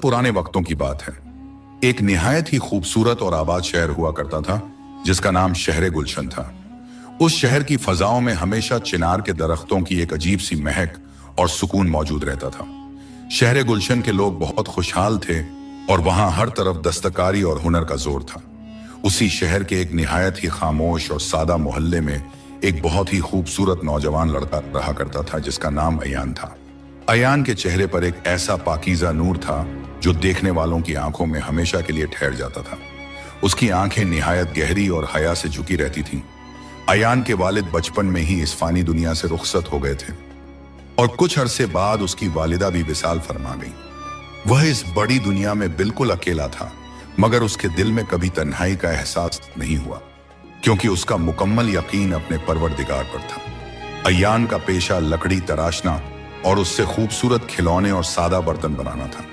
पुराने वक्तों की बात है। एक निहायत ही खूबसूरत और आबाद शहर हुआ करता था जिसका नाम शहर गुलशन था। उस शहर की फजाओं में हमेशा चिनार के दरख्तों की एक अजीब सी महक और सुकून मौजूद रहता था। शहर गुलशन के लोग बहुत खुशहाल थे और वहां हर तरफ दस्तकारी और हुनर का जोर था। उसी शहर के एक निहायत ही खामोश और सादा मोहल्ले में एक बहुत ही खूबसूरत नौजवान लड़का रहा करता था जिसका नाम अयान था। अयान के चेहरे पर एक ऐसा पाकीज़ा नूर था जो देखने वालों की आंखों में हमेशा के लिए ठहर जाता था। उसकी आंखें निहायत गहरी और हया से झुकी रहती थीं। अयान के वालिद बचपन में ही इस फानी दुनिया से रुखसत हो गए थे और कुछ अरसे बाद उसकी वालिदा भी विसाल फरमा गई। वह इस बड़ी दुनिया में बिल्कुल अकेला था, मगर उसके दिल में कभी तन्हाई का एहसास नहीं हुआ क्योंकि उसका मुकम्मल यकीन अपने परवरदिगार पर था। अयान का पेशा लकड़ी तराशना और उससे खूबसूरत खिलौने और सादा बर्तन बनाना था।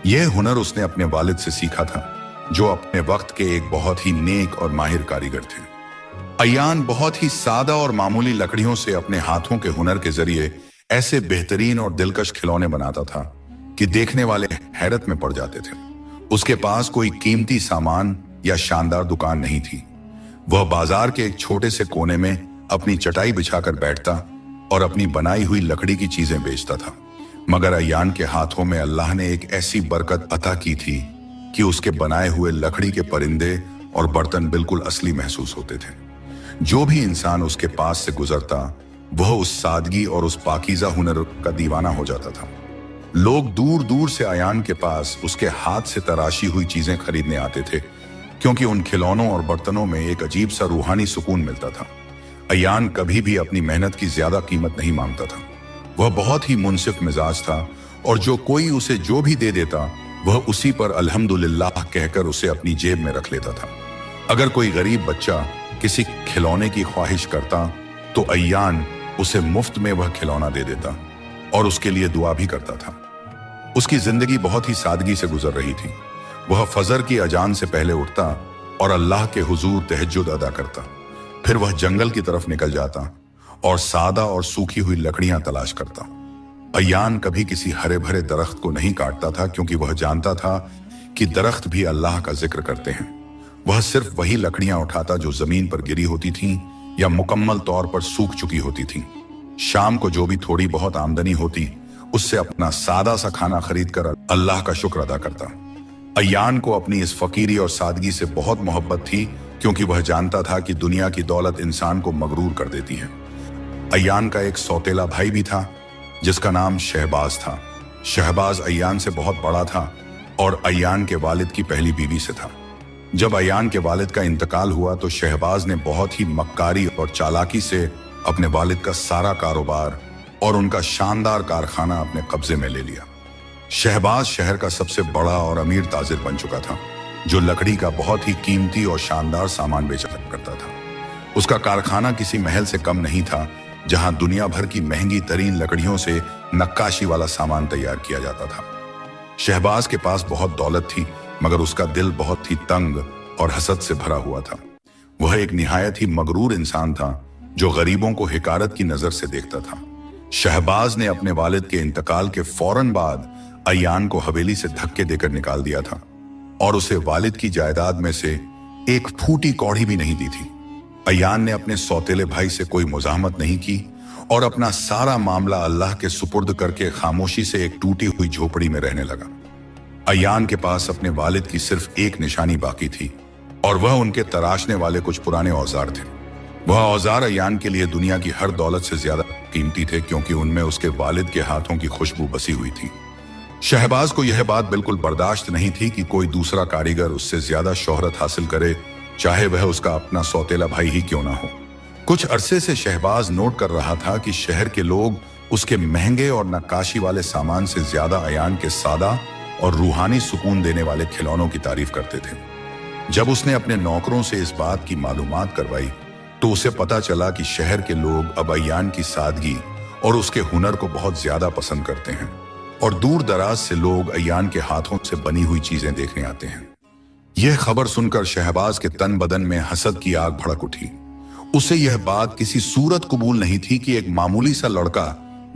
यह हुनर उसने अपने वालिद से सीखा था जो अपने वक्त के एक बहुत ही नेक और माहिर कारीगर थे। अयान बहुत ही सादा और मामूली लकड़ियों से अपने हाथों के हुनर के जरिए ऐसे बेहतरीन और दिलकश खिलौने बनाता था कि देखने वाले हैरत में पड़ जाते थे। उसके पास कोई कीमती सामान या शानदार दुकान नहीं थी। वह बाजार के एक छोटे से कोने में अपनी चटाई बिछाकर बैठता और अपनी बनाई हुई लकड़ी की चीजें बेचता था। मगर अयान के हाथों में अल्लाह ने एक ऐसी बरकत अता की थी कि उसके बनाए हुए लकड़ी के परिंदे और बर्तन बिल्कुल असली महसूस होते थे। जो भी इंसान उसके पास से गुजरता वह उस सादगी और उस पाकीज़ा हुनर का दीवाना हो जाता था। लोग दूर दूर से अयान के पास उसके हाथ से तराशी हुई चीजें खरीदने आते थे क्योंकि उन खिलौनों और बर्तनों में एक अजीब सा रूहानी सुकून मिलता था। अयान कभी भी अपनी मेहनत की ज्यादा कीमत नहीं मांगता था। वह बहुत ही मुनसिफ मिजाज था और जो कोई उसे जो भी दे देता वह उसी पर अल्हम्दुलिल्लाह कहकर उसे अपनी जेब में रख लेता था। अगर कोई गरीब बच्चा किसी खिलौने की ख्वाहिश करता तो अयान उसे मुफ्त में वह खिलौना दे देता और उसके लिए दुआ भी करता था। उसकी जिंदगी बहुत ही सादगी से गुजर रही थी। वह फजर की अजान से पहले उठता और अल्लाह के हुजूर तहज्जुद अदा करता। फिर वह जंगल की तरफ निकल जाता और सादा और सूखी हुई लकड़ियां तलाश करता। अयान कभी किसी हरे भरे दरख्त को नहीं काटता था क्योंकि वह जानता था कि दरख्त भी अल्लाह का जिक्र करते हैं। वह सिर्फ वही लकड़ियां उठाता जो जमीन पर गिरी होती थीं या मुकम्मल तौर पर सूख चुकी होती थीं। शाम को जो भी थोड़ी बहुत आमदनी होती उससे अपना सादा सा खाना खरीद कर अल्लाह का शुक्र अदा करता। अयान को अपनी इस फकीरी और सादगी से बहुत मोहब्बत थी क्योंकि वह जानता था कि दुनिया की दौलत इंसान को मगरूर कर देती है। अयान का एक सौतेला भाई भी था जिसका नाम शहबाज था। शहबाज अयान से बहुत बड़ा था और अयान के वालिद की पहली बीवी से था। जब अयान के वालिद का इंतकाल हुआ तो शहबाज ने बहुत ही मक्कारी और चालाकी से अपने वालिद का सारा कारोबार और उनका शानदार कारखाना अपने कब्जे में ले लिया। शहबाज शहर का सबसे बड़ा और अमीर ताजिर बन चुका था जो लकड़ी का बहुत ही कीमती और शानदार सामान बेचा करता था। उसका कारखाना किसी महल से कम नहीं था जहां दुनिया भर की महंगी तरीन लकड़ियों से नक्काशी वाला सामान तैयार किया जाता था। शहबाज के पास बहुत दौलत थी मगर उसका दिल बहुत ही तंग और हसद से भरा हुआ था। वह एक निहायत ही मगरूर इंसान था जो गरीबों को हिकारत की नजर से देखता था। शहबाज ने अपने वालिद के इंतकाल के फौरन बाद अयान को हवेली से धक्के देकर निकाल दिया था और उसे वालिद की जायदाद में से एक फूटी कौड़ी भी नहीं दी थी। अयान ने अपने सौतेले भाई से कोई मुजाहमत नहीं की और अपना सारा मामला अल्लाह के सुपुर्द करके खामोशी से एक टूटी हुई झोपड़ी में रहने लगा। अयान के पास अपने वालिद की सिर्फ एक निशानी बाकी थी और वह उनके तराशने वाले कुछ पुराने औजार थे। वह औजार अयान के लिए दुनिया की हर दौलत से ज्यादा कीमती थे क्योंकि उनमें उसके वालिद के हाथों की खुशबू बसी हुई थी। शहबाज को यह बात बिल्कुल बर्दाश्त नहीं थी कि कोई दूसरा कारीगर उससे ज्यादा शोहरत हासिल करे, चाहे वह उसका अपना सौतेला भाई ही क्यों ना हो। कुछ अरसे से शहबाज नोट कर रहा था कि शहर के लोग उसके महंगे और नक्काशी वाले सामान से ज्यादा अयान के सादा और रूहानी सुकून देने वाले खिलौनों की तारीफ करते थे। जब उसने अपने नौकरों से इस बात की मालूमात करवाई तो उसे पता चला कि शहर के लोग अब अयान की सादगी और उसके हुनर को बहुत ज्यादा पसंद करते हैं और दूर दराज से लोग अयान के हाथों से बनी हुई चीजें देखने आते हैं। यह खबर सुनकर शहबाज के तन बदन में हसद की आग भड़क उठी। उसे यह बात किसी सूरत कबूल नहीं थी कि एक मामूली सा लड़का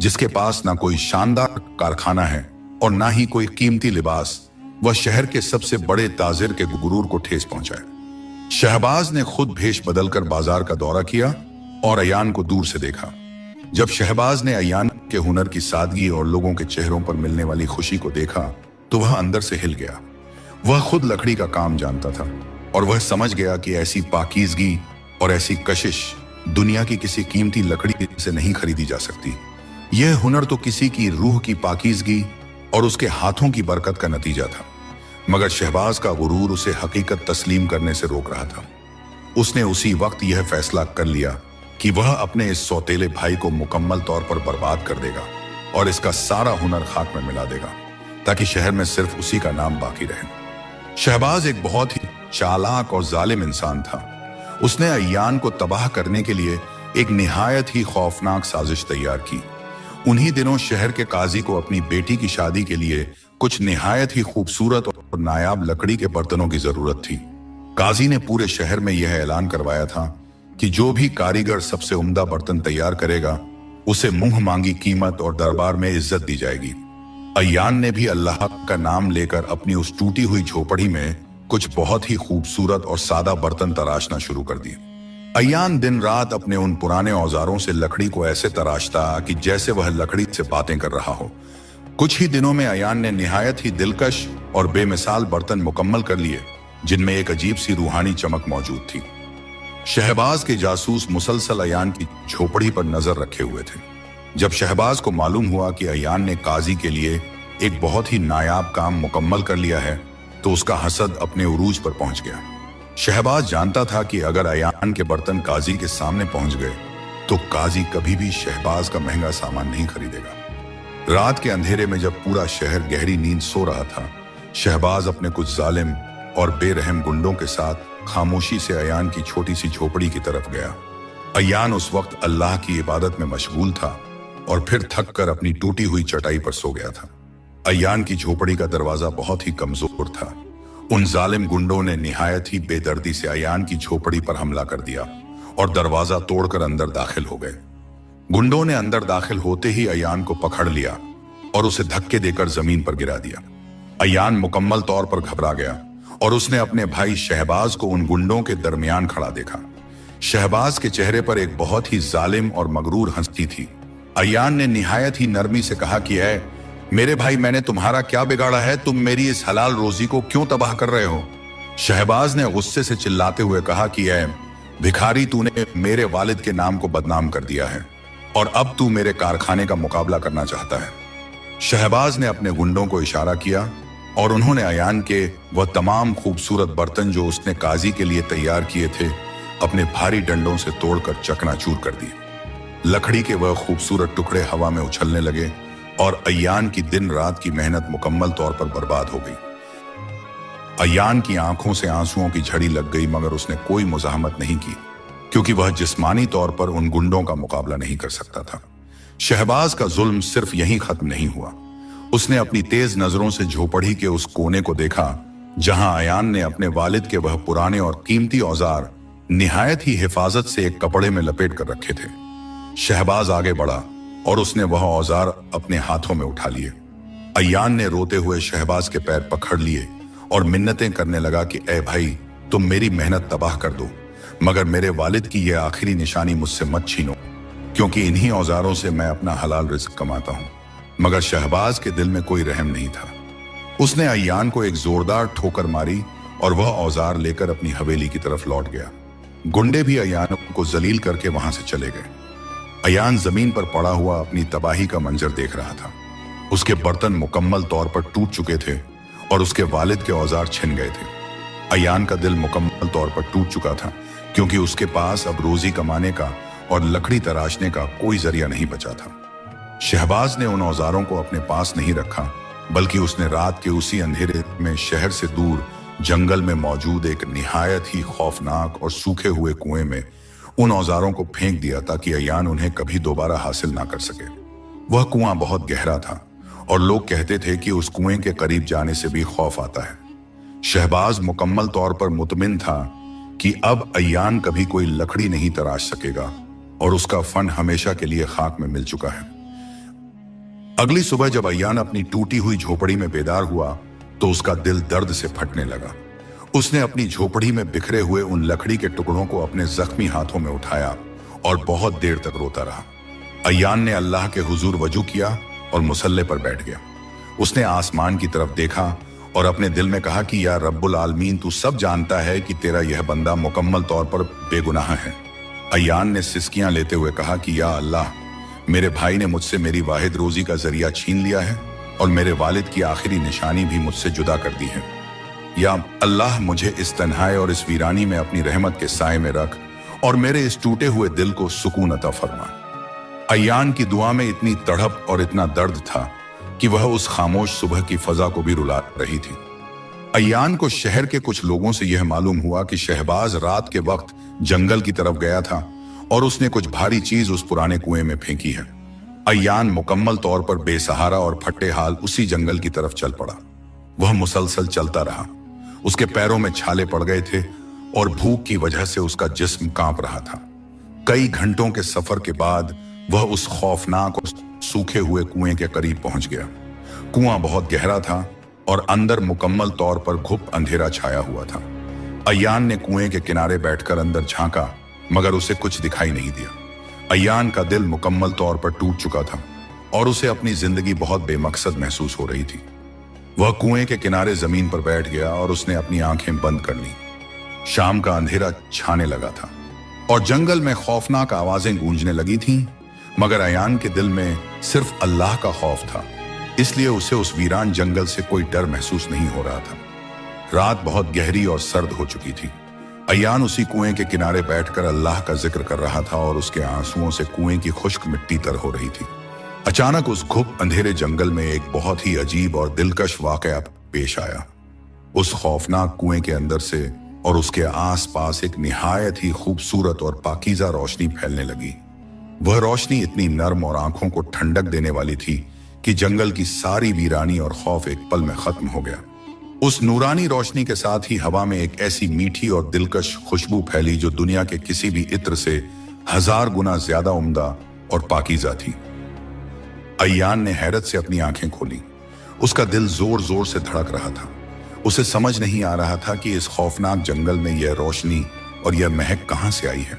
जिसके पास ना कोई शानदार कारखाना है और ना ही कोई कीमती लिबास, वह शहर के सबसे बड़े ताजिर के गुरूर को ठेस पहुंचाए। शहबाज ने खुद भेष बदलकर बाजार का दौरा किया और अयान को दूर से देखा। जब शहबाज ने अयान के हुनर की सादगी और लोगों के चेहरों पर मिलने वाली खुशी को देखा तो वह अंदर से हिल गया। वह खुद लकड़ी का काम जानता था और वह समझ गया कि ऐसी पाकीज़गी और ऐसी कशिश दुनिया की किसी कीमती लकड़ी से नहीं खरीदी जा सकती। यह हुनर तो किसी की रूह की पाकीज़गी और उसके हाथों की बरकत का नतीजा था। मगर शहबाज का गुरूर उसे हकीकत तस्लीम करने से रोक रहा था। उसने उसी वक्त यह फैसला कर लिया कि वह अपने इस सौतेले भाई को मुकम्मल तौर पर बर्बाद कर देगा और इसका सारा हुनर खाक में मिला देगा ताकि शहर में सिर्फ उसी का नाम बाकी रहे। शहबाज एक बहुत ही चालाक और जालिम इंसान था। उसने अयान को तबाह करने के लिए एक निहायत ही खौफनाक साजिश तैयार की। उन्हीं दिनों शहर के काजी को अपनी बेटी की शादी के लिए कुछ निहायत ही खूबसूरत और नायाब लकड़ी के बर्तनों की जरूरत थी। काजी ने पूरे शहर में यह ऐलान करवाया था कि जो भी कारीगर सबसे उम्दा बर्तन तैयार करेगा उसे मुंह मांगी कीमत और दरबार में इज्जत दी जाएगी। अयान ने भी अल्लाह का नाम लेकर अपनी उस टूटी हुई झोपड़ी में कुछ बहुत ही खूबसूरत और सादा बर्तन तराशना शुरू कर दिए। अयान दिन रात अपने उन पुराने औजारों से लकड़ी को ऐसे तराशता कि जैसे वह लकड़ी से बातें कर रहा हो। कुछ ही दिनों में अयान ने निहायत ही दिलकश और बेमिसाल बर्तन मुकम्मल कर लिए जिनमें एक अजीब सी रूहानी चमक मौजूद थी। शहबाज के जासूस मुसलसल अयान की झोपड़ी पर नजर रखे हुए थे। जब शहबाज को मालूम हुआ कि अयान ने काजी के लिए एक बहुत ही नायाब काम मुकम्मल कर लिया है तो उसका हसद अपने उरूज पर पहुंच गया। शहबाज जानता था कि अगर अयान के बर्तन काजी के सामने पहुंच गए तो काजी कभी भी शहबाज का महंगा सामान नहीं खरीदेगा। रात के अंधेरे में जब पूरा शहर गहरी नींद सो रहा था, शहबाज अपने कुछ जालिम और बेरहम गुंडों के साथ खामोशी से अयान की छोटी सी झोपड़ी की तरफ गया। अयान उस वक्त अल्लाह की इबादत में मशगूल था और फिर थक कर अपनी टूटी हुई चटाई पर सो गया था। अयान की झोपड़ी का दरवाजा बहुत ही कमजोर था। उन जालिम गुंडों ने निहायत ही बेदर्दी से अयान की झोपड़ी पर हमला कर दिया और दरवाजा तोड़कर अंदर दाखिल हो गए। गुंडों ने अंदर दाखिल होते ही अयान को पकड़ लिया और उसे धक्के देकर जमीन पर गिरा दिया। अयान मुकम्मल तौर पर घबरा गया और उसने अपने भाई शहबाज को उन गुंडों के दरमियान खड़ा देखा। शहबाज के चेहरे पर एक बहुत ही जालिम और मगरूर हंसी थी। अयान ने निहायत ही नरमी से कहा कि ऐ मेरे भाई, मैंने तुम्हारा क्या बिगाड़ा है? तुम मेरी इस हलाल रोजी को क्यों तबाह कर रहे हो? शहबाज ने गुस्से से चिल्लाते हुए कहा कि ऐ भिखारी, तूने मेरे वालिद के नाम को बदनाम कर दिया है और अब तू मेरे कारखाने का मुकाबला करना चाहता है। शहबाज ने अपने गुंडों को इशारा किया और उन्होंने अयान के वह तमाम खूबसूरत बर्तन जो उसने काजी के लिए तैयार किए थे अपने भारी डंडों से तोड़कर चकनाचूर कर दिए। लकड़ी के वह खूबसूरत टुकड़े हवा में उछलने लगे और अयान की दिन रात की मेहनत मुकम्मल तौर पर बर्बाद हो गई। अयान की आंखों से आंसुओं की झड़ी लग गई मगर उसने कोई मुजाहमत नहीं की क्योंकि वह जिस्मानी तौर पर उन गुंडों का मुकाबला नहीं कर सकता था। शहबाज का जुल्म सिर्फ यहीं खत्म नहीं हुआ। उसने अपनी तेज नजरों से झोपड़ी के उस कोने को देखा जहां अयान ने अपने वालिद के वह पुराने और कीमती औजार निहायत ही हिफाजत से एक कपड़े में लपेट कर रखे थे। शहबाज आगे बढ़ा और उसने वह औजार अपने हाथों में उठा लिए। अयान ने रोते हुए शहबाज के पैर पकड़ लिए और मिन्नतें करने लगा कि ऐ भाई, तुम मेरी मेहनत तबाह कर दो मगर मेरे वालिद की यह आखिरी निशानी मुझसे मत छीनो क्योंकि इन्हीं औजारों से मैं अपना हलाल रिज़्क कमाता हूं। मगर शहबाज के दिल में कोई रहम नहीं था। उसने अयान को एक जोरदार ठोकर मारी और वह औजार लेकर अपनी हवेली की तरफ लौट गया। गुंडे भी अयान को जलील करके वहां से चले गए। अयान जमीन पर पड़ा हुआ अपनी तबाही का मंजर देख रहा था। उसके बर्तन मुकम्मल तौर पर टूट चुके थे और उसके वालिद के औजार छिन गए थे। अयान का दिल मुकम्मल तौर पर टूट चुका था क्योंकि उसके पास अब रोजी कमाने का और लकड़ी तराशने का कोई जरिया नहीं बचा था। शहबाज ने उन औजारों को अपने पास नहीं रखा बल्कि उसने रात के उसी अंधेरे में शहर से दूर जंगल में मौजूद एक निहायत ही खौफनाक और सूखे हुए कुएं में उन औजारों को फेंक दिया ताकि अयान उन्हें कभी दोबारा हासिल ना कर सके। वह कुआं बहुत गहरा था और लोग कहते थे कि उस कुएं के करीब जाने से भी खौफ आता है। शहबाज मुकम्मल तौर पर मुतमिन था कि अब अयान कभी कोई लकड़ी नहीं तराश सकेगा और उसका फन हमेशा के लिए खाक में मिल चुका है। अगली सुबह जब अयान अपनी टूटी हुई झोपड़ी में बेदार हुआ तो उसका दिल दर्द से फटने लगा। उसने अपनी झोपड़ी में बिखरे हुए उन लकड़ी के टुकड़ों को अपने जख्मी हाथों में उठाया और बहुत देर तक रोता रहा। अय्यान ने अल्लाह के हुजूर वजू किया और मुसल्ले पर बैठ गया। उसने आसमान की तरफ देखा और अपने दिल में कहा कि या रब्बुल आलमीन, तू सब जानता है कि तेरा यह बंदा मुकम्मल तौर पर बेगुनाह है। अय्यान ने सिसकियां लेते हुए कहा कि या अल्लाह, मेरे भाई ने मुझसे मेरी वाहिद रोजी का जरिया छीन लिया है और मेरे वालिद की आखिरी निशानी भी मुझसे जुदा कर दी है। या अल्लाह, मुझे इस तन्हाई और इस वीरानी में अपनी रहमत के साए में रख और मेरे इस टूटे हुए दिल को सुकून अता फरमा। अय्यान की दुआ में इतनी तड़प और इतना दर्द था कि वह उस खामोश सुबह की फजा को भी रुला रही थी। अय्यान को शहर के कुछ लोगों से यह मालूम हुआ कि शहबाज रात के वक्त जंगल की तरफ गया था और उसने कुछ भारी चीज उस पुराने कुएं में फेंकी है। अय्यान मुकम्मल तौर पर बेसहारा और फट्टे हाल उसी जंगल की तरफ चल पड़ा। वह मुसलसल चलता रहा। उसके पैरों में छाले पड़ गए थे और भूख की वजह से उसका जिस्म कांप रहा था। कई घंटों के सफर के बाद वह उस खौफनाक और सूखे हुए कुएं के करीब पहुंच गया। कुआं बहुत गहरा था और अंदर मुकम्मल तौर पर घुप अंधेरा छाया हुआ था। अय्यान ने कुएं के किनारे बैठकर अंदर झांका, मगर उसे कुछ दिखाई नहीं दिया। अय्यान का दिल मुकम्मल तौर पर टूट चुका था और उसे अपनी जिंदगी बहुत बेमकसद महसूस हो रही थी। वह कुएं के किनारे जमीन पर बैठ गया और उसने अपनी आंखें बंद कर ली। शाम का अंधेरा छाने लगा था और जंगल में खौफनाक आवाजें गूंजने लगी थीं, मगर अय्यान के दिल में सिर्फ अल्लाह का खौफ था, इसलिए उसे उस वीरान जंगल से कोई डर महसूस नहीं हो रहा था। रात बहुत गहरी और सर्द हो चुकी थी। अय्यान उसी कुएं के किनारे बैठकर अल्लाह का जिक्र कर रहा था और उसके आंसुओं से कुएं की खुश्क मिट्टी तर हो रही थी। अचानक उस घुप अंधेरे जंगल में एक बहुत ही अजीब और दिलकश वाकया पेश आया। उस खौफनाक कुएं के अंदर से और उसके आसपास एक निहायत ही खूबसूरत और पाकीज़ा रोशनी फैलने लगी। वह रोशनी इतनी नर्म और आंखों को ठंडक देने वाली थी कि जंगल की सारी वीरानी और खौफ एक पल में खत्म हो गया। उस नूरानी रोशनी के साथ ही हवा में एक ऐसी मीठी और दिलकश खुशबू फैली जो दुनिया के किसी भी इत्र से 1000 गुना ज्यादा उम्दा और पाकीज़ा थी। अय्यान ने हैरत से अपनी आंखें खोली। उसका दिल जोर जोर से धड़क रहा था। उसे समझ नहीं आ रहा था कि इस खौफनाक जंगल में यह रोशनी और यह महक कहां से आई है।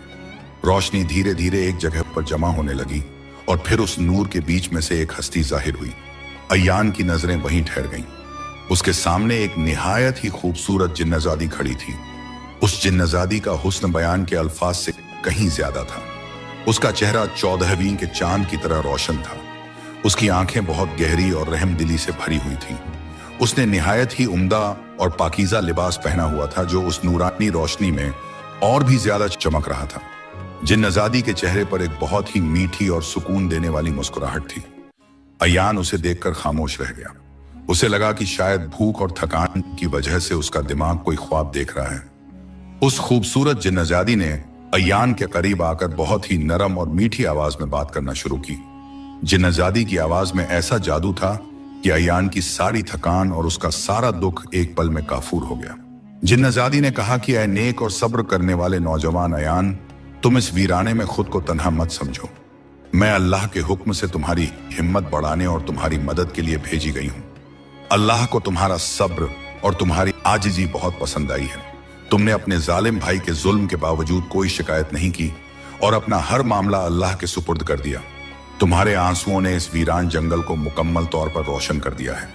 रोशनी धीरे धीरे एक जगह पर जमा होने लगी और फिर उस नूर के बीच में से एक हस्ती जाहिर हुई। अय्यान की नजरें वहीं ठहर गईं। उसके सामने एक निहायत ही खूबसूरत जिन्नजादी खड़ी थी। उस जिन्नजादी का हुस्न बयान के अल्फाज से कहीं ज्यादा था। उसका चेहरा 14वीं के चांद की तरह रोशन था। उसकी आंखें बहुत गहरी और रहमदिली से भरी हुई थीं। उसने निहायत ही उम्दा और पाकीज़ा लिबास पहना हुआ था जो उस नूरानी रोशनी में और भी ज्यादा चमक रहा था। जिन्नजादी के चेहरे पर एक बहुत ही मीठी और सुकून देने वाली मुस्कुराहट थी। अय्यान उसे देखकर खामोश रह गया। उसे लगा कि शायद भूख और थकान की वजह से उसका दिमाग कोई ख्वाब देख रहा है। उस खूबसूरत जिन्नजादी ने अय्यान के करीब आकर बहुत ही नरम और मीठी आवाज में बात करना शुरू की। जिन्नजादी की आवाज में ऐसा जादू था कि अय्यान की सारी थकान और उसका सारा दुख एक पल में काफूर हो गया। जिन्नजादी ने कहा कि ऐ नेक और सब्र करने वाले नौजवान अय्यान, तुम इस वीराने में खुद को तन्हा मत समझो। मैं अल्लाह के हुक्म से तुम्हारी हिम्मत बढ़ाने और तुम्हारी मदद के लिए भेजी गई हूं। अल्लाह को तुम्हारा सब्र और तुम्हारी आजिजी बहुत पसंद आई है। तुमने अपने जालिम भाई के जुल्म के बावजूद कोई शिकायत नहीं की और अपना हर मामला अल्लाह के सुपुर्द कर दिया। तुम्हारे आंसुओं ने इस वीरान जंगल को मुकम्मल तौर पर रोशन कर दिया है।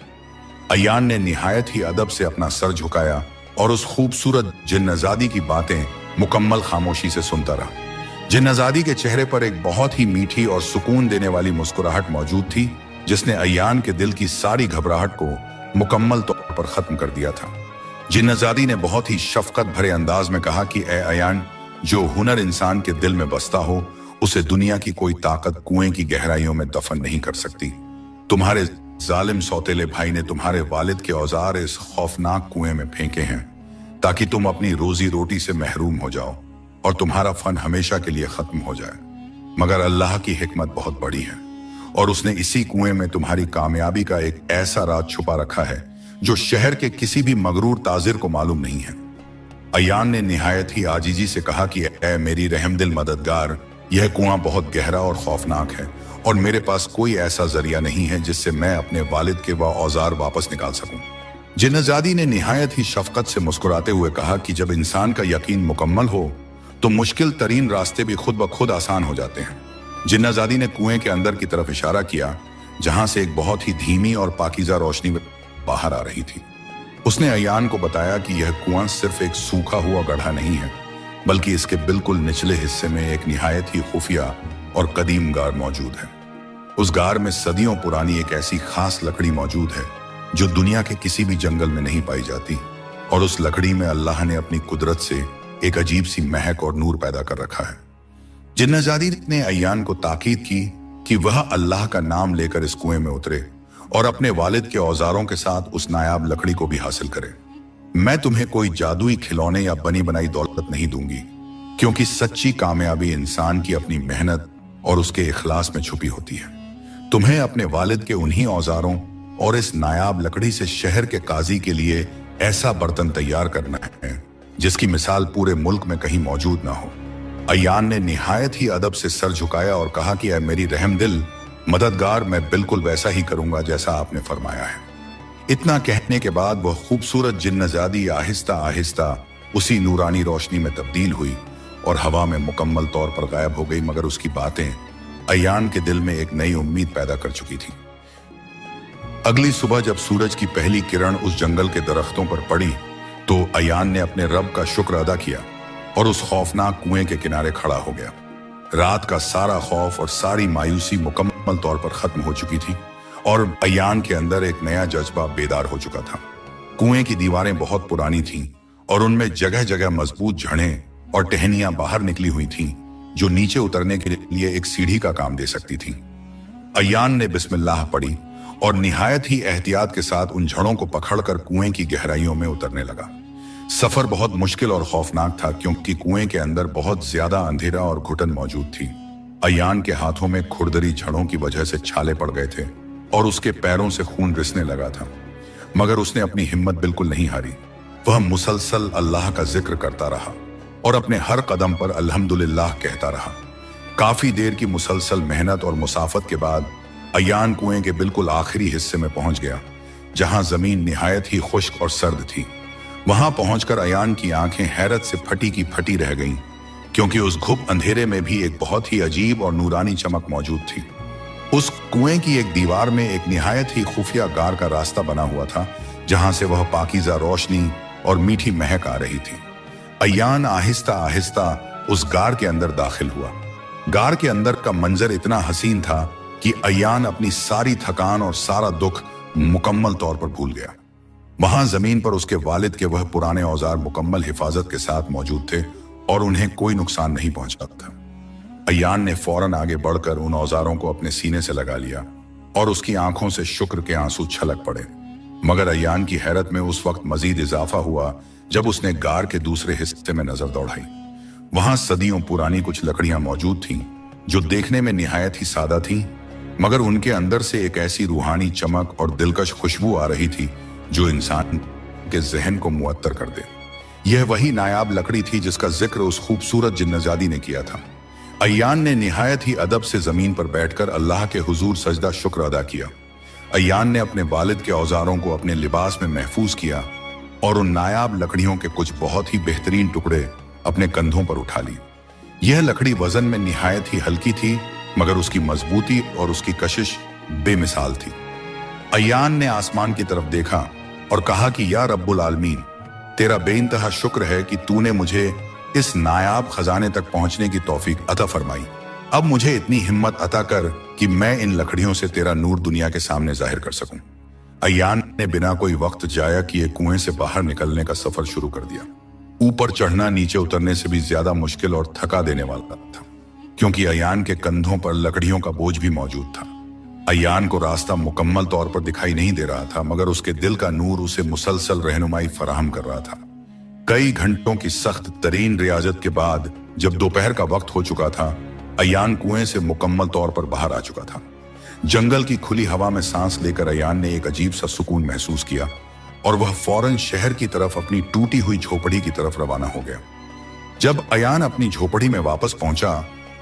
अय्यान ने निहायत ही अदब से अपना सर झुकाया और उस खूबसूरत जिन्नजादी की बातें मुकम्मल खामोशी से सुनता रहा। जिन्नजादी के चेहरे पर एक बहुत ही मीठी और सुकून देने वाली मुस्कुराहट मौजूद थी जिसने अय्यान के दिल की सारी घबराहट को मुकम्मल तौर पर खत्म कर दिया था। जिन्नजादी ने बहुत ही शफकत भरे अंदाज में कहा कि ए अय्यान, जो हुनर इंसान के दिल में बसता हो उसे दुनिया की कोई ताकत कुएं की गहराइयों में दफन नहीं कर सकती। तुम्हारे जालिम सौतेले भाई ने तुम्हारे वालिद के औजार इस खौफनाक कुएं में फेंके हैं ताकि तुम अपनी रोजी रोटी से महरूम हो जाओ और तुम्हारा फन हमेशा के लिए खत्म हो जाए। मगर अल्लाह की हिकमत बहुत बड़ी है और उसने इसी कुएं में तुम्हारी कामयाबी का एक ऐसा राज छुपा रखा है जो शहर के किसी भी मगरूर ताजिर को मालूम नहीं है। अय्यान ने निहायत ही आजीजी से कहा कि ऐ मेरी रहमदिल मददगार, यह कुआं बहुत गहरा और खौफनाक है और मेरे पास कोई ऐसा जरिया नहीं है जिससे मैं अपने वालिद के वह औजार वापस निकाल सकूं। जिन्नजादी ने निहायत ही शफकत से मुस्कुराते हुए कहा कि जब इंसान का यकीन मुकम्मल हो तो मुश्किल तरीन रास्ते भी खुद ब खुद आसान हो जाते हैं। जिन्नजादी ने कुएं के अंदर की तरफ इशारा किया, जहां से एक बहुत ही धीमी और पाकीज़ा रोशनी बाहर आ रही थी। उसने अयान को बताया कि यह कुआं सिर्फ एक सूखा हुआ गड्ढा नहीं है, बल्कि इसके बिल्कुल निचले हिस्से में एक निहायत ही खुफिया और कदीम गार मौजूद है। उस गार में सदियों पुरानी एक ऐसी खास लकड़ी मौजूद है जो दुनिया के किसी भी जंगल में नहीं पाई जाती, और उस लकड़ी में अल्लाह ने अपनी कुदरत से एक अजीब सी महक और नूर पैदा कर रखा है। जिन्नजादी ने अयान को ताकीद की कि वह अल्लाह का नाम लेकर इस कुएं में उतरे और अपने वालिद के औजारों के साथ उस नायाब लकड़ी को भी हासिल करे। मैं तुम्हें कोई जादुई खिलौने या बनी बनाई दौलत नहीं दूंगी, क्योंकि सच्ची कामयाबी इंसान की अपनी मेहनत और उसके इखलास में छुपी होती है। तुम्हें अपने वालिद के उन्हीं औजारों और इस नायाब लकड़ी से शहर के काजी के लिए ऐसा बर्तन तैयार करना है जिसकी मिसाल पूरे मुल्क में कहीं मौजूद ना हो। अयान ने निहायत ही अदब से सर झुकाया और कहा कि ऐ मेरी रहमदिल मददगार, मैं बिल्कुल वैसा ही करूंगा जैसा आपने फरमाया है। इतना कहने के बाद वह खूबसूरत जिन्नजादी आहिस्ता आहिस्ता उसी नूरानी रोशनी में तब्दील हुई और हवा में मुकम्मल तौर पर गायब हो गई, मगर उसकी बातें अयान के दिल में एक नई उम्मीद पैदा कर चुकी थी। अगली सुबह जब सूरज की पहली किरण उस जंगल के दरख्तों पर पड़ी तो अयान ने अपने रब का शुक्र अदा किया और उस खौफनाक कुएं के किनारे खड़ा हो गया। रात का सारा खौफ और सारी मायूसी मुकम्मल तौर पर खत्म हो चुकी थी और अयान के अंदर एक नया जज्बा बेदार हो चुका था। कुएं की दीवारें बहुत पुरानी थीं और उनमें जगह जगह मजबूत झड़ें और टहनियां बाहर निकली हुई थीं, जो नीचे उतरने के लिए एक सीढ़ी का काम दे सकती थीं। अयान ने बिस्मिल्लाह पढ़ी और निहायत ही एहतियात के साथ उन झड़ों को पकड़कर कुएं की गहराइयों में उतरने लगा। सफर बहुत मुश्किल और खौफनाक था, क्योंकि कुएं के अंदर बहुत ज्यादा अंधेरा और घुटन मौजूद थी। अयान के हाथों में खुरदरी झड़ों की वजह से छाले पड़ गए थे और उसके पैरों से खून रिसने लगा था, मगर उसने अपनी हिम्मत बिल्कुल नहीं हारी। वह मुसलसल अल्लाह का जिक्र करता रहा और अपने हर कदम पर अल्हम्दुलिल्लाह कहता रहा। काफी देर की मुसलसल मेहनत और मुसाफत के बाद अयान कुएं के बिल्कुल आखिरी हिस्से में पहुंच गया, जहां जमीन निहायत ही खुश्क और सर्द थी। वहां पहुंचकर अयान की आंखें हैरत से फटी की फटी रह गईं, क्योंकि उस घुप अंधेरे में भी एक बहुत ही अजीब और नूरानी चमक मौजूद थी। उस कुएं की एक दीवार में एक निहायत ही खुफिया गार का रास्ता बना हुआ था, जहां से वह पाकीज़ा रोशनी और मीठी महक आ रही थी। अयान आहिस्ता आहिस्ता उस गार के अंदर दाखिल हुआ। गार के अंदर का मंजर इतना हसीन था कि अयान अपनी सारी थकान और सारा दुख मुकम्मल तौर पर भूल गया। वहां जमीन पर उसके वालिद के वह पुराने औजार मुकम्मल हिफाजत के साथ मौजूद थे और उन्हें कोई नुकसान नहीं पहुंचा था। अयान ने फौरन आगे बढ़कर उन औजारों को अपने सीने से लगा लिया और उसकी आंखों से शुक्र के आंसू छलक पड़े। मगर अयान की हैरत में उस वक्त मजीद इजाफा हुआ जब उसने गार के दूसरे हिस्से में नजर दौड़ाई। वहां सदियों पुरानी कुछ लकड़ियां मौजूद थीं, जो देखने में निहायत ही सादा थीं, मगर उनके अंदर से एक ऐसी रूहानी चमक और दिलकश खुशबू आ रही थी जो इंसान के जहन को मुअत्तर कर दे। यह वही नायाब लकड़ी थी जिसका जिक्र उस खूबसूरत जिन्नजादी ने किया था। अयान ने निहायत ही अदब से जमीन पर बैठकर अल्लाह के हुजूर सजदा शुक्र अदा किया। अयान ने अपने वालिद के औजारों को अपने लिबास में महफूज किया और उन नायाब लकड़ियों के कुछ बहुत ही बेहतरीन टुकड़े अपने कंधों पर उठा ली। यह लकड़ी वजन में निहायत ही हल्की थी, मगर उसकी मजबूती और उसकी कशिश बेमिसाल थी। अयान ने आसमान की तरफ देखा और कहा कि या रब्बुल आलमीन, तेरा बेइंतहा शुक्र है कि तूने मुझे इस नायाब खजाने तक पहुंचने की तौफीक अता फरमाई। अब मुझे इतनी हिम्मत अता कर कि मैं इन लकड़ियों से तेरा नूर दुनिया के सामने जाहिर कर सकूं। अयान ने बिना कोई वक्त जाया किए कुएं से बाहर निकलने का सफर शुरू कर दिया। ऊपर चढ़ना नीचे उतरने से भी ज्यादा मुश्किल और थका देने वाला था, क्योंकि अयान के कंधों पर लकड़ियों का बोझ भी मौजूद था। अयान को रास्ता मुकम्मल तौर पर दिखाई नहीं दे रहा था, मगर उसके दिल का नूर उसे मुसलसल रहनुमाई फराहम कर रहा था। कई घंटों की सख्त तरीन रियाजत के बाद जब दोपहर का वक्त हो चुका था, अयान कुएं से मुकम्मल तौर पर बाहर आ चुका था। जंगल की खुली हवा में सांस लेकर अयान ने एक अजीब सा सुकून महसूस किया और वह फौरन शहर की तरफ अपनी टूटी हुई झोपड़ी की तरफ रवाना हो गया। जब अयान अपनी झोपड़ी में वापस पहुंचा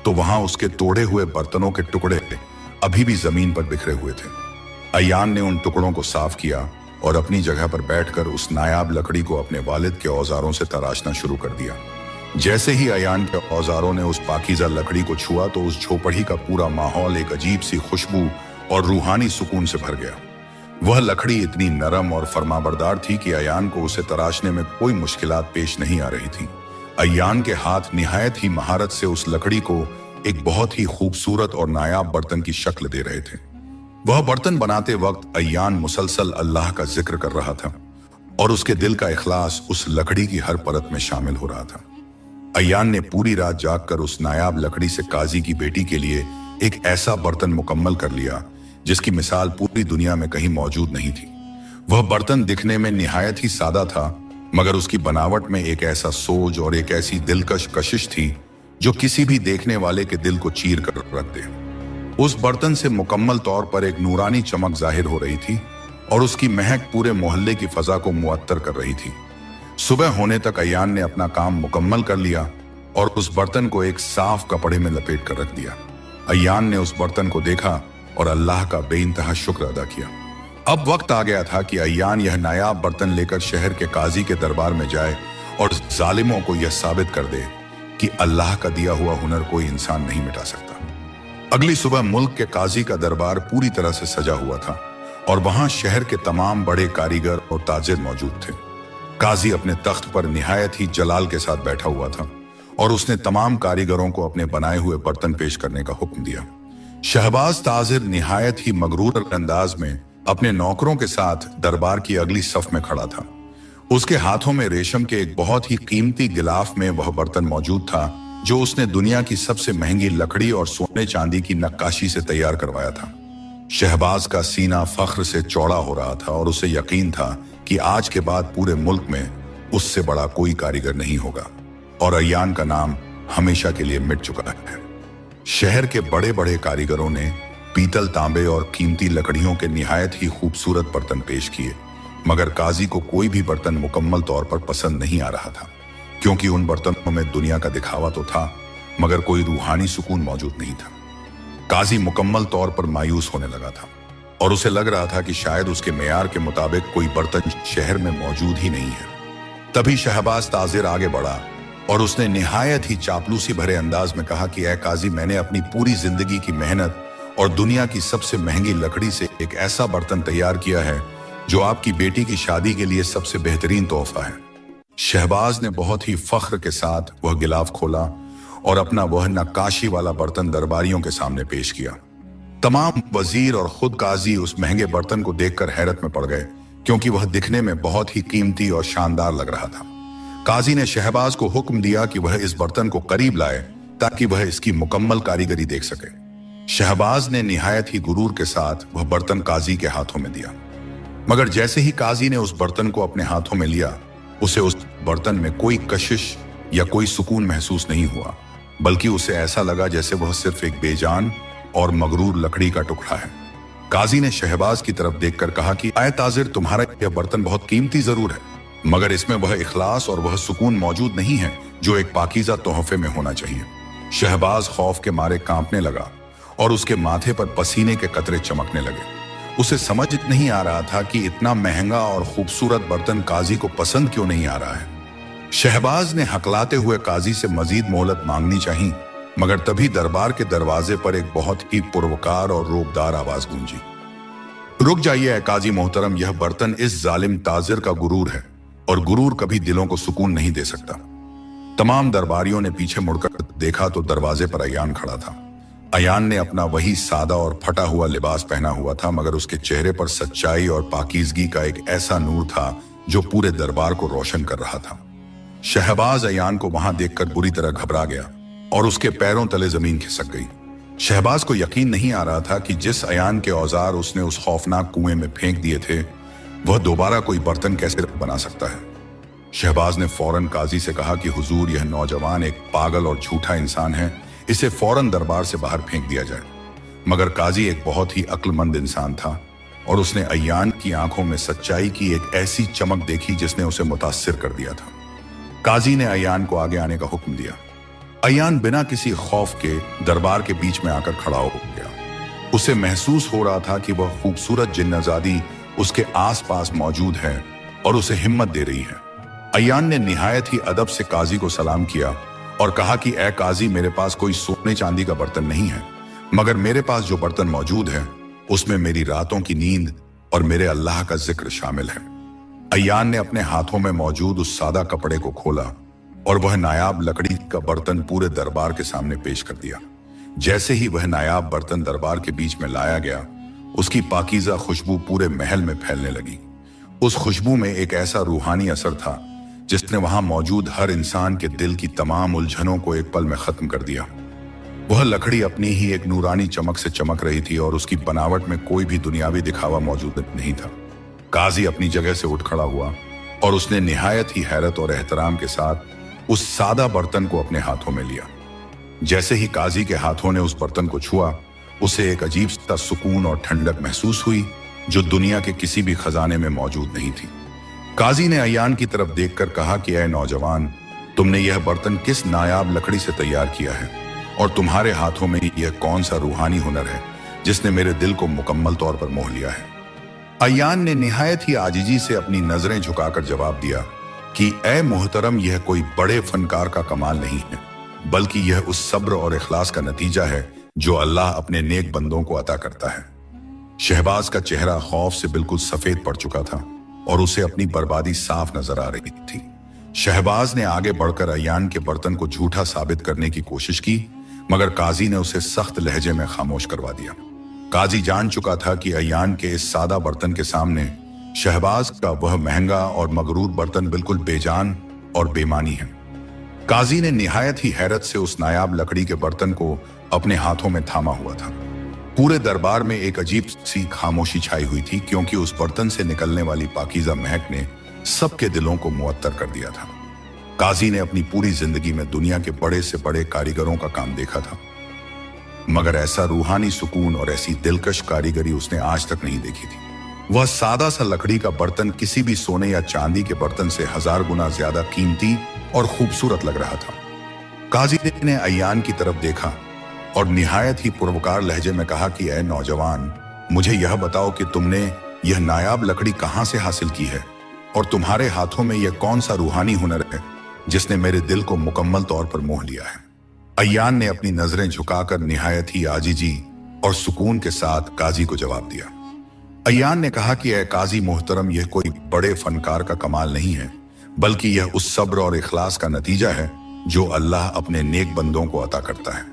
तो वहां उसके तोड़े हुए बर्तनों के टुकड़े अभी भी जमीन पर बिखरे हुए थे। अयान ने उन टुकड़ों को साफ किया और अपनी जगह पर बैठकर उस नायाब लकड़ी को अपने वालिद के औजारों से तराशना शुरू कर दिया। जैसे ही अयान के औजारों ने उस पाकीज़ा लकड़ी को छुआ तो उस झोपड़ी का पूरा माहौल एक अजीब सी खुशबू और रूहानी सुकून से भर गया। वह लकड़ी इतनी नरम और फरमाबरदार थी कि अयान को उसे तराशने में कोई मुश्किलात पेश नहीं आ रही थी। अयान के हाथ निहायत ही महारत से उस लकड़ी को एक बहुत ही खूबसूरत और नायाब बर्तन की शक्ल दे रहे थे। वह बर्तन बनाते वक्त अयान मुसलसल अल्लाह का जिक्र कर रहा था और उसके दिल का इखलास उस लकड़ी की हर परत में शामिल हो रहा था। अयान ने पूरी रात जागकर उस नायाब लकड़ी से काजी की बेटी के लिए एक ऐसा बर्तन मुकम्मल कर लिया जिसकी मिसाल पूरी दुनिया में कहीं मौजूद नहीं थी। वह बर्तन दिखने में निहायत ही सादा था, मगर उसकी बनावट में एक ऐसा सोज और एक ऐसी दिलकश कशिश थी जो किसी भी देखने वाले के दिल को चीर कर रख दे। उस बर्तन से मुकम्मल तौर पर एक नूरानी चमक जाहिर हो रही थी और उसकी महक पूरे मोहल्ले की फजा को मुअत्तर कर रही थी। सुबह होने तक अयान ने अपना काम मुकम्मल कर लिया और उस बर्तन को एक साफ कपड़े में लपेट कर रख दिया। अयान ने उस बर्तन को देखा और अल्लाह का बेइंतहा शुक्र अदा किया। अब वक्त आ गया था कि अयान यह नायाब बर्तन लेकर शहर के काजी के दरबार में जाए और जालिमों को यह साबित कर दे कि अल्लाह का दिया हुआ हुनर कोई इंसान नहीं मिटा सकता। अगली सुबह मुल्क के काजी का दरबार पूरी तरह से सजा हुआ था और वहां शहर के तमाम बड़े कारीगर और ताजिर मौजूद थे। काजी अपने तख्त पर निहायत ही जलाल के साथ बैठा हुआ था और उसने तमाम कारीगरों को अपने बनाए हुए बर्तन पेश करने का हुक्म दिया। शहबाज ताजिर निहायत ही मगरूर अंदाज में अपने नौकरों के साथ दरबार की अगली सफ में खड़ा था। उसके हाथों में रेशम के एक बहुत ही कीमती गिलाफ में वह बर्तन मौजूद था जो उसने दुनिया की सबसे महंगी लकड़ी और सोने चांदी की नक्काशी से तैयार करवाया था। शहबाज का सीना फख्र से चौड़ा हो रहा था और उसे यकीन था कि आज के बाद पूरे मुल्क में उससे बड़ा कोई कारीगर नहीं होगा और अयान का नाम हमेशा के लिए मिट चुका है। शहर के बड़े बड़े कारीगरों ने पीतल, तांबे और कीमती लकड़ियों के निहायत ही खूबसूरत बर्तन पेश किए, मगर काजी को कोई भी बर्तन मुकम्मल तौर पर पसंद नहीं आ रहा था, क्योंकि उन बर्तनों में दुनिया का दिखावा तो था मगर कोई रूहानी सुकून मौजूद नहीं था। काजी मुकम्मल तौर पर मायूस होने लगा था और उसे लग रहा था कि शायद उसके मेयार के मुताबिक कोई बर्तन शहर में मौजूद ही नहीं है। तभी शहबाज ताजिर आगे बढ़ा और उसने निहायत ही चापलूसी भरे अंदाज में कहा कि ऐ काजी, मैंने अपनी पूरी जिंदगी की मेहनत और दुनिया की सबसे महंगी लकड़ी से एक ऐसा बर्तन तैयार किया है जो आपकी बेटी की शादी के लिए सबसे बेहतरीन तोहफा है। शहबाज ने बहुत ही फख्र के साथ वह गिलाफ खोला और अपना वह नक्काशी वाला बर्तन दरबारियों के सामने पेश किया। तमाम वजीर और खुद काजी उस महंगे बर्तन को देखकर हैरत में पड़ गए, क्योंकि वह दिखने में बहुत ही कीमती और शानदार लग रहा था। काजी ने शहबाज को हुक्म दिया कि वह इस बर्तन को करीब लाए ताकि वह इसकी मुकम्मल कारीगरी देख सके। शहबाज ने निहायत ही गुरूर के साथ वह बर्तन काजी के हाथों में दिया, मगर जैसे ही काजी ने उस बर्तन को अपने हाथों में लिया, उसे उस बर्तन में कोई कशिश या कोई सुकून महसूस नहीं हुआ, बल्कि उसे ऐसा लगा जैसे वह सिर्फ एक बेजान और मगरूर लकड़ी का टुकड़ा है। काजी ने शहबाज की तरफ देखकर कहा कि आए ताजिर, तुम्हारा यह बर्तन बहुत कीमती जरूर है, मगर इसमें वह इखलास और वह सुकून मौजूद नहीं है जो एक पाकीज़ा तोहफे में होना चाहिए। शहबाज खौफ के मारे कांपने लगा और उसके माथे पर पसीने के कतरे चमकने लगे। उसे समझ नहीं आ रहा था कि इतना महंगा और खूबसूरत बर्तन काजी को पसंद क्यों नहीं आ रहा है। शहबाज ने हकलाते हुए काजी से मजीद मोहलत मांगनी चाहिए, मगर तभी दरबार के दरवाजे पर एक बहुत ही पुरवकार और रोबदार आवाज गूंजी। रुक जाइए ऐ काजी मोहतरम, यह बर्तन इस जालिम ताजिर का गुरूर है और गुरूर कभी दिलों को सुकून नहीं दे सकता। तमाम दरबारियों ने पीछे मुड़कर देखा तो दरवाजे पर अयान खड़ा था। अयान ने अपना वही सादा और फटा हुआ लिबास पहना हुआ था, मगर उसके चेहरे पर सच्चाई और पाकीज़गी का एक ऐसा नूर था जो पूरे दरबार को रोशन कर रहा था। शहबाज अयान को वहां देखकर बुरी तरह घबरा गया और उसके पैरों तले जमीन खिसक गई। शहबाज को यकीन नहीं आ रहा था कि जिस अयान के औजार उसने उस खौफनाक कुएं में फेंक दिए थे, वह दोबारा कोई बर्तन कैसे बना सकता है। शहबाज ने फौरन काजी से कहा कि हुजूर, यह नौजवान एक पागल और झूठा इंसान है, इसे फौरन दरबार से बाहर फेंक दिया जाए। मगर काजी एक बहुत ही अक्लमंद इंसान था और उसने अयान की आंखों में सच्चाई की एक ऐसी चमक देखी जिसने उसे मुतासिर कर दिया था। काजी ने अयान को आगे आने का हुक्म दिया। अयान बिना किसी खौफ के दरबार के बीच में आकर खड़ा हो गया। उसे महसूस हो रहा था कि वह खूबसूरत जिन्नजादी उसके आसपास मौजूद है और उसे हिम्मत दे रही है। अय्यान ने निहायत ही अदब से काजी को सलाम किया और कहा कि ए काजी, मेरे पास कोई सोने चांदी का बर्तन नहीं है, मगर मेरे पास जो बर्तन मौजूद है उसमें मेरी रातों की नींद और मेरे अल्लाह का जिक्र शामिल है। अय्यान ने अपने हाथों में मौजूद उस सादा कपड़े को खोला और वह नायाब लकड़ी का बर्तन पूरे दरबार के सामने पेश कर दिया। जैसे ही वह नायाब बर्तन दरबार के बीच में लाया गया, उसकी पाकीज़ा खुशबू पूरे महल में फैलने लगी। उस खुशबू में एक ऐसा रूहानी असर था जिसने वहां मौजूद हर इंसान के दिल की तमाम उलझनों को एक पल में खत्म कर दिया। वह लकड़ी अपनी ही एक नूरानी चमक से चमक रही थी और उसकी बनावट में कोई भी दुनियावी दिखावा मौजूद नहीं था। काजी अपनी जगह से उठ खड़ा हुआ और उसने निहायत ही हैरत और एहतराम के साथ उस सादा बर्तन को अपने हाथों में लिया। जैसे ही काजी के हाथों ने उस बर्तन को छुआ, उसे एक अजीब सा सुकून और ठंडक महसूस हुई जो दुनिया के किसी भी खजाने में मौजूद नहीं थी। काजी ने अय्यान की तरफ देखकर कहा कि ऐ नौजवान, तुमने यह बर्तन किस नायाब लकड़ी से तैयार किया है और तुम्हारे हाथों में यह कौन सा रूहानी हुनर है जिसने मेरे दिल को मुकम्मल तौर पर मोह लिया है। अय्यान ने निहायत ही आजिजी से अपनी नजरें झुकाकर जवाब दिया कि ऐ मोहतरम, यह कोई बड़े फनकार का कमाल नहीं है, बल्कि यह उस सब्र और इखलास का नतीजा है जो अल्लाह अपने नेक बंदों को अता करता है। शहबाज का चेहरा खौफ से बिल्कुल सफेद पड़ चुका था और उसे अपनी बर्बादी साफ नजर आ रही थी। शहबाज ने आगे बढ़कर अय्यान के बर्तन को झूठा साबित करने की कोशिश की, मगर काजी ने उसे सख्त लहजे में खामोश करवा दिया। काजी जान चुका था कि अय्यान के इस सादा बर्तन के सामने शहबाज का वह महंगा और मगरूर बर्तन बिल्कुल बेजान और बेमानी है। काजी ने निहायत ही हैरत से उस नायाब लकड़ी के बर्तन को अपने हाथों में थामा हुआ था। पूरे दरबार में एक अजीब सी खामोशी छाई हुई थी, क्योंकि उस बर्तन से निकलने वाली पाकीज़ा महक ने सबके दिलों को मुअत्तर कर दिया था। काजी ने अपनी पूरी जिंदगी में दुनिया के बड़े से बड़े कारीगरों का काम देखा था, मगर ऐसा रूहानी सुकून और ऐसी दिलकश कारीगरी उसने आज तक नहीं देखी थी। वह सादा सा लकड़ी का बर्तन किसी भी सोने या चांदी के बर्तन से 1000 गुना ज्यादा कीमती और खूबसूरत लग रहा था। काजी ने अय्यान की तरफ देखा और निहायत ही पुरवकार लहजे में कहा कि ऐ नौजवान, मुझे यह बताओ कि तुमने यह नायाब लकड़ी कहां से हासिल की है और तुम्हारे हाथों में यह कौन सा रूहानी हुनर है जिसने मेरे दिल को मुकम्मल तौर पर मोह लिया है। अय्यान ने अपनी नजरें झुकाकर निहायत ही आजिजी और सुकून के साथ काजी को जवाब दिया। अय्यान ने कहा कि ऐ काजी मोहतरम, यह कोई बड़े फनकार का कमाल नहीं है, बल्कि यह उस सब्र और इखलास का नतीजा है जो अल्लाह अपने नेक बंदों को अता करता है।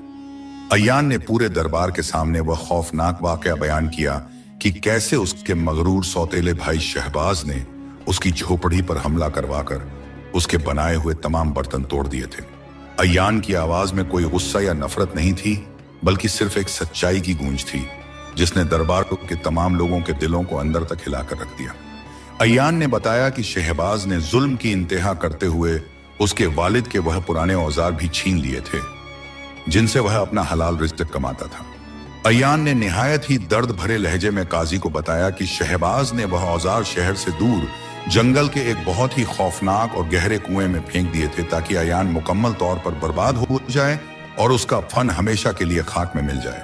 अय्यान ने पूरे दरबार के सामने वह खौफनाक वाकया बयान किया कि कैसे उसके मगरूर सौतेले भाई शहबाज ने उसकी झोपड़ी पर हमला करवाकर उसके बनाए हुए तमाम बर्तन तोड़ दिए थे। अय्यान की आवाज में कोई गुस्सा या नफरत नहीं थी, बल्कि सिर्फ एक सच्चाई की गूंज थी जिसने दरबार के तमाम लोगों के दिलों को अंदर तक हिलाकर रख दिया। अय्यान ने बताया कि शहबाज ने जुल्म की इंतहा करते हुए उसके वालिद के वह पुराने औजार भी छीन लिए थे जिनसे वह अपना हलाल रिज़्क़ कमाता था। अय्यान ने निहायत ही दर्द भरे लहजे में काजी को बताया कि शहबाज ने वह औजार शहर से दूर जंगल के एक बहुत ही खौफनाक और गहरे कुएं में फेंक दिए थे ताकि अय्यान मुकम्मल तौर पर बर्बाद हो जाए और उसका फन हमेशा के लिए खाक में मिल जाए।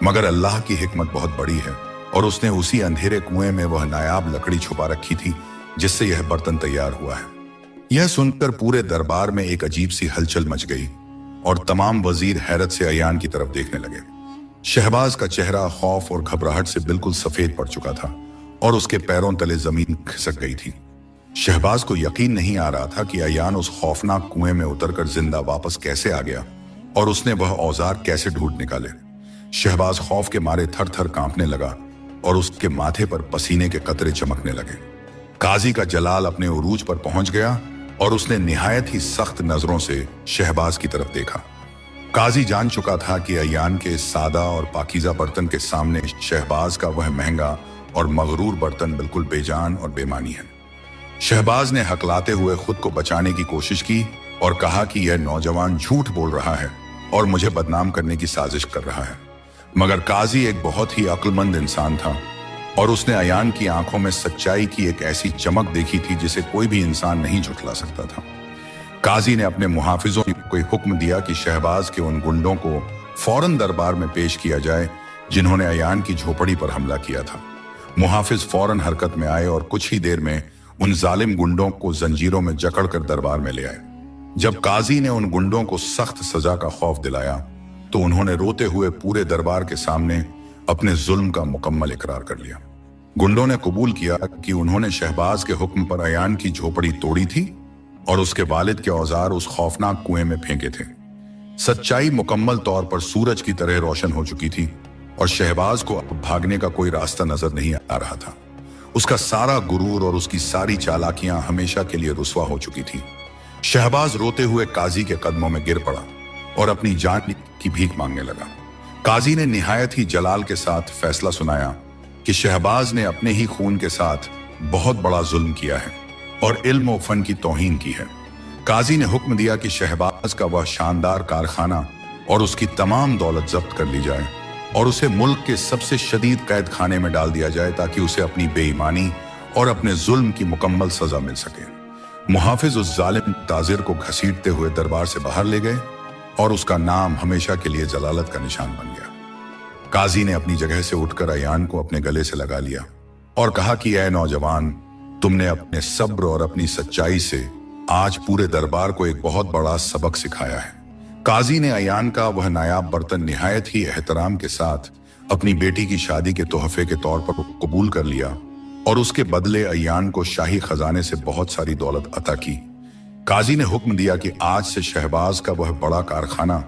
मगर अल्लाह की हिकमत बहुत बड़ी है और उसने उसी अंधेरे कुएं में वह नायाब लकड़ी छुपा रखी थी जिससे यह बर्तन तैयार हुआ है। यह सुनकर पूरे दरबार में एक अजीब सी हलचल मच गई और तमाम वजीर हैरत से अय्यान की तरफ देखने लगे। शहबाज का चेहरा खौफ और घबराहट से बिल्कुल सफेद पड़ चुका था और उसके पैरों तले जमीन खिसक गई थी। शहबाज को यकीन नहीं आ रहा था कि अय्यान उस खौफनाक कुएं में उतरकर जिंदा वापस कैसे आ गया और उसने वह औजार कैसे ढूंढ निकाले। शहबाज खौफ के मारे थर थर कांपने लगा और उसके माथे पर पसीने के कतरे चमकने लगे। काजी का जलाल अपने उरूज पर पहुंच गया और उसने निहायत ही सख्त नजरों से शहबाज की तरफ देखा। काजी जान चुका था कि अय्यान के इस सादा और पाकीज़ा बर्तन के सामने शहबाज का वह महंगा और मगरूर बर्तन बिल्कुल बेजान और बेमानी है। शहबाज ने हकलाते हुए खुद को बचाने की कोशिश की और कहा कि यह नौजवान झूठ बोल रहा है और मुझे बदनाम करने की साजिश कर रहा है। मगर काजी एक बहुत ही अक्लमंद इंसान था और उसने अय्यान की आंखों में सच्चाई की एक ऐसी चमक देखी थी जिसे कोई भी इंसान नहीं झुठला सकता था। काजी ने अपने मुहाफिजों को हुक्म दिया कि शहबाज के उन गुंडों को फौरन दरबार में पेश किया जाए जिन्होंने अय्यान की झोपड़ी पर हमला किया था। मुहाफिज फौरन हरकत में आए और कुछ ही देर में उन जालिम गुंडों को जंजीरों में जकड़कर दरबार में ले आए। जब काजी ने उन गुंडों को सख्त सजा का खौफ दिलाया तो उन्होंने रोते हुए पूरे दरबार के सामने अपने जुल्म का मुकम्मल इकरार कर लिया। गुंडों ने कबूल किया कि उन्होंने शहबाज के हुक्म पर अयान की झोपड़ी तोड़ी थी और उसके वालिद के औजार उस खौफनाक कुएं में फेंके थे। सच्चाई मुकम्मल तौर पर सूरज की तरह रोशन हो चुकी थी और शहबाज को अब भागने का कोई रास्ता नजर नहीं आ रहा था। उसका सारा गुरूर और उसकी सारी चालाकियां हमेशा के लिए रुस्वा हो चुकी थी। शहबाज रोते हुए काजी के कदमों में गिर पड़ा और अपनी जान की भीख मांगने लगा। काजी ने निहायत ही जलाल के साथ फैसला सुनाया कि शहबाज ने अपने ही खून के साथ बहुत बड़ा जुल्म किया है और इल्म और फन की तौहीन की है। काजी ने हुक्म दिया कि शहबाज का वह शानदार कारखाना और उसकी तमाम दौलत जब्त कर ली जाए और उसे मुल्क के सबसे शदीद कैद खाने में डाल दिया जाए ताकि उसे अपनी बेईमानी और अपने जुल्म की मुकम्मल सजा मिल सके। मुहाफिज उस जालिम ताजिर को घसीटते हुए दरबार से बाहर ले गए और उसका नाम हमेशा के लिए जलालत का निशान बन गया। काजी ने अपनी जगह से उठकर अयान को अपने गले से लगा लिया और कहा कि ऐ नौजवान, तुमने अपने सब्र और अपनी सच्चाई से आज पूरे दरबार को एक बहुत बड़ा सबक सिखाया है। काजी ने अयान का वह नायाब बर्तन निहायत ही एहतराम के साथ अपनी बेटी की शादी के तोहफे के तौर पर कबूल कर लिया और उसके बदले अयान को शाही खजाने से बहुत सारी दौलत अता की। काजी ने हुक्म दिया कि आज से शहबाज का वह बड़ा कारखाना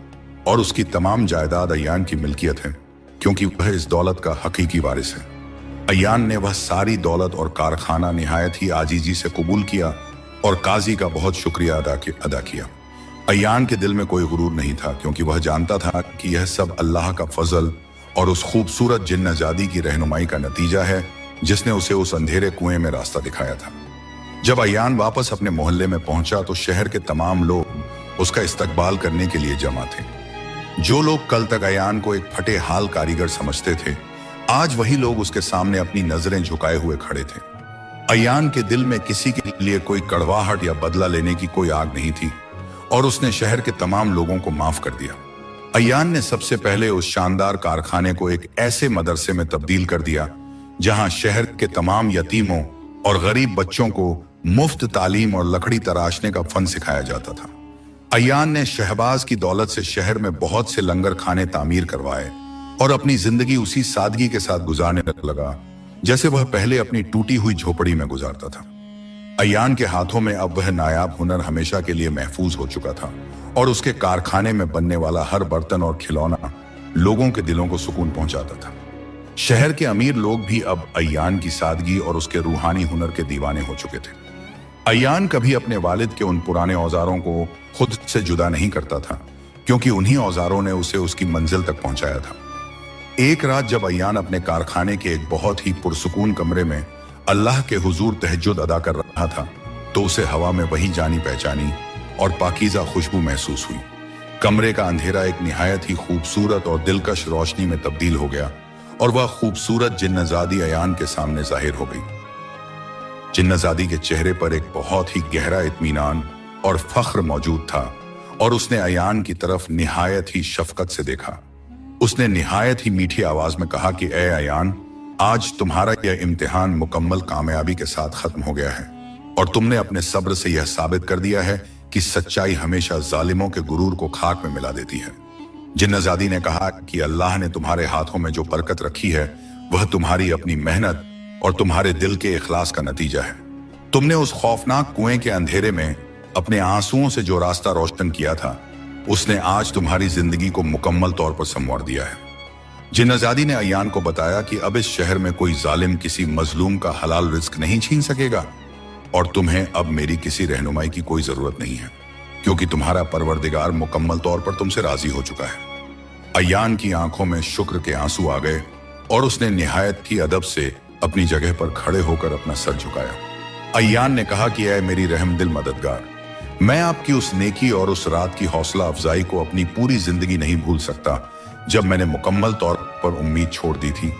और उसकी तमाम जायदाद अयान की मिल्कियत है, क्योंकि वह इस दौलत का हकीकी वारिस है। अयान ने वह सारी दौलत और कारखाना निहायत ही आजीजी से कबूल किया और काजी का बहुत शुक्रिया अदा किया। अयान के दिल में कोई गुरूर नहीं था, क्योंकि वह जानता था कि यह सब अल्लाह का फजल और उस खूबसूरत जिन्नजादी की रहनुमाई का नतीजा है जिसने उसे उस अंधेरे कुएं में रास्ता दिखाया था। जब अयान वापस अपने मोहल्ले में पहुंचा तो शहर के तमाम लोग उसका इस्तकबाल करने के लिए जमा थे। जो लोग कल तक अयान को एक फटे हाल कारीगर समझते थे, आज वही लोग उसके सामने अपनी नजरें झुकाए हुए खड़े थे। अयान के दिल में किसी के लिए कोई कड़वाहट या बदला लेने की कोई आग नहीं थी और उसने शहर के तमाम लोगों को माफ कर दिया। अयान ने सबसे पहले उस शानदार कारखाने को एक ऐसे मदरसे में तब्दील कर दिया जहां शहर के तमाम यतीमों और गरीब बच्चों को मुफ्त तालीम और लकड़ी तराशने का फन सिखाया जाता था। अयान ने शहबाज की दौलत से शहर में बहुत से लंगर खाने तामीर करवाए और अपनी जिंदगी उसी सादगी के साथ गुजारने लगा जैसे वह पहले अपनी टूटी हुई झोपड़ी में गुजारता था। अयान के हाथों में अब वह नायाब हुनर हमेशा के लिए महफूज हो चुका था और उसके कारखाने में बनने वाला हर बर्तन और खिलौना लोगों के दिलों को सुकून पहुंचाता था। शहर के अमीर लोग भी अब अयान की सादगी और उसके रूहानी हुनर के दीवाने हो चुके थे। अयान कभी अपने वालिद के उन पुराने औजारों को खुद से जुदा नहीं करता था, क्योंकि उन्हीं औजारों ने उसे उसकी मंजिल तक पहुंचाया था। एक रात जब अयान अपने कारखाने के एक बहुत ही पुरसुकून कमरे में अल्लाह के हुजूर तहज्जुद अदा कर रहा था तो उसे हवा में वही जानी पहचानी और पाकीज़ा खुशबू महसूस हुई। कमरे का अंधेरा एक निहायत ही खूबसूरत और दिलकश रोशनी में तब्दील हो गया और वह खूबसूरत जिन्नजादी अयान के सामने जाहिर हो गई। जिन्नजादी के चेहरे पर एक बहुत ही गहरा इत्मीनान और फख्र मौजूद था और उसने अयान की तरफ निहायत ही शफकत से देखा। उसने निहायत ही मीठी आवाज में कहा कि ए अयान, आज तुम्हारा यह इम्तिहान मुकम्मल कामयाबी के साथ खत्म हो गया है और तुमने अपने सब्र से यह साबित कर दिया है कि सच्चाई हमेशा जालिमों के गुरूर को खाक में मिला देती है। जिन्नजादी ने कहा कि अल्लाह ने तुम्हारे हाथों में जो बरकत रखी है वह तुम्हारी अपनी मेहनत और तुम्हारे दिल के इखलास का नतीजा है। तुमने उस खौफनाक कुएं के अंधेरे में अपने आंसुओं से जो रास्ता रोशन किया था उसने आज तुम्हारी जिंदगी को मुकम्मल तौर पर संवार दिया है। जिन्नजादी ने अयान को बताया कि अब इस शहर में कोई जालिम किसी मजलूम का हलाल रिस्क नहीं छीन सकेगा और तुम्हें अब मेरी किसी रहनुमाई की कोई जरूरत नहीं है, क्योंकि तुम्हारा परवरदिगार मुकम्मल तौर पर तुमसे राजी हो चुका है। अयान की आंखों में शुक्र के आंसू आ गए और उसने निहायत ही अदब से अपनी जगह पर खड़े होकर अपना सर झुकाया। अयान ने कहा कि ऐ मेरी रहमदिल मददगार, मैं आपकी उस नेकी और उस रात की हौसला अफजाई को अपनी पूरी जिंदगी नहीं भूल सकता जब मैंने मुकम्मल तौर पर उम्मीद छोड़ दी थी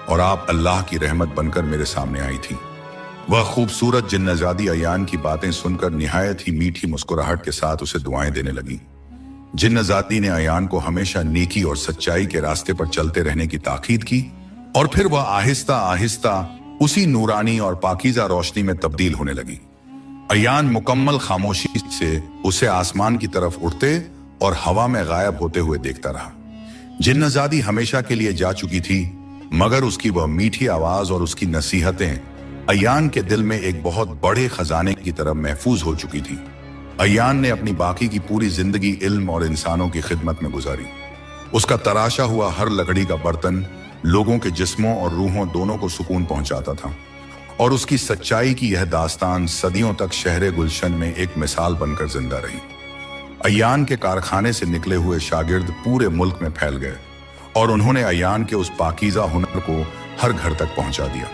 और आप अल्लाह की रहमत बनकर मेरे सामने आई थी। वह खूबसूरत जिन्नजादी अयान की बातें सुनकर निहायत ही मीठी मुस्कुराहट के साथ उसे दुआएं देने लगी। जिन्नजादी ने अयान को हमेशा नेकी और सच्चाई के रास्ते पर चलते रहने की ताकीद की और फिर वह आहिस्ता आहिस्ता उसी नूरानी और पाकीज़ा रोशनी में तब्दील होने लगी। अयान मुकम्मल खामोशी से उसे आसमान की तरफ उड़ते और हवा में गायब होते हुए देखता रहा। जिन्नज़ादी हमेशा के लिए जा चुकी थी, मगर उसकी वह मीठी आवाज और उसकी नसीहतें अयान के दिल में एक बहुत बड़े खजाने की तरह महफूज हो चुकी थी। अयान ने अपनी बाकी की पूरी जिंदगी इल्म और इंसानों की खिदमत में गुजारी। उसका तराशा हुआ हर लकड़ी का बर्तन लोगों के जिस्मों और रूहों दोनों को सुकून पहुंचाता था, और उसकी सच्चाई की यह दास्तान सदियों तक शहर गुलशन में एक मिसाल बनकर जिंदा रही। अयान के कारखाने से निकले हुए शागिर्द पूरे मुल्क में फैल गए और उन्होंने अयान के उस पाकीज़ा हुनर को हर घर तक पहुंचा दिया।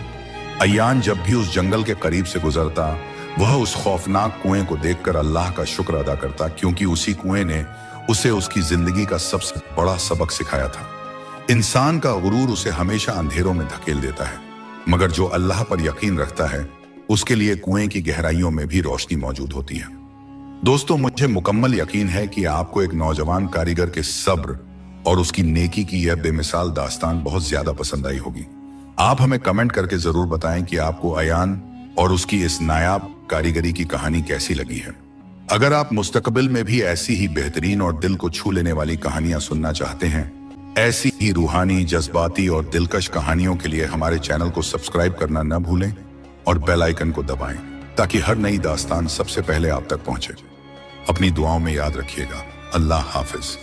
अयान जब भी उस जंगल के करीब से गुजरता, वह उस खौफनाक कुएं को देखकर अल्लाह का शुक्र अदा करता, क्योंकि उसी कुएं ने उसे उसकी जिंदगी का सबसे बड़ा सबक सिखाया था। इंसान का गुरूर उसे हमेशा अंधेरों में धकेल देता है, मगर जो अल्लाह पर यकीन रखता है उसके लिए कुएं की गहराइयों में भी रोशनी मौजूद होती है। दोस्तों, मुझे मुकम्मल यकीन है कि आपको एक नौजवान कारीगर के सब्र और उसकी नेकी की यह बेमिसाल दास्तान बहुत ज्यादा पसंद आई होगी। आप हमें कमेंट करके जरूर बताएं कि आपको अयान और उसकी इस नायाब कारीगरी की कहानी कैसी लगी है। अगर आप मुस्तकबिल में भी ऐसी ही बेहतरीन और दिल को छू लेने वाली कहानियां सुनना चाहते हैं, ऐसी ही रूहानी, जज्बाती और दिलकश कहानियों के लिए हमारे चैनल को सब्सक्राइब करना न भूलें और बेल आइकन को दबाएं, ताकि हर नई दास्तान सबसे पहले आप तक पहुंचे। अपनी दुआओं में याद रखिएगा। अल्लाह हाफिज।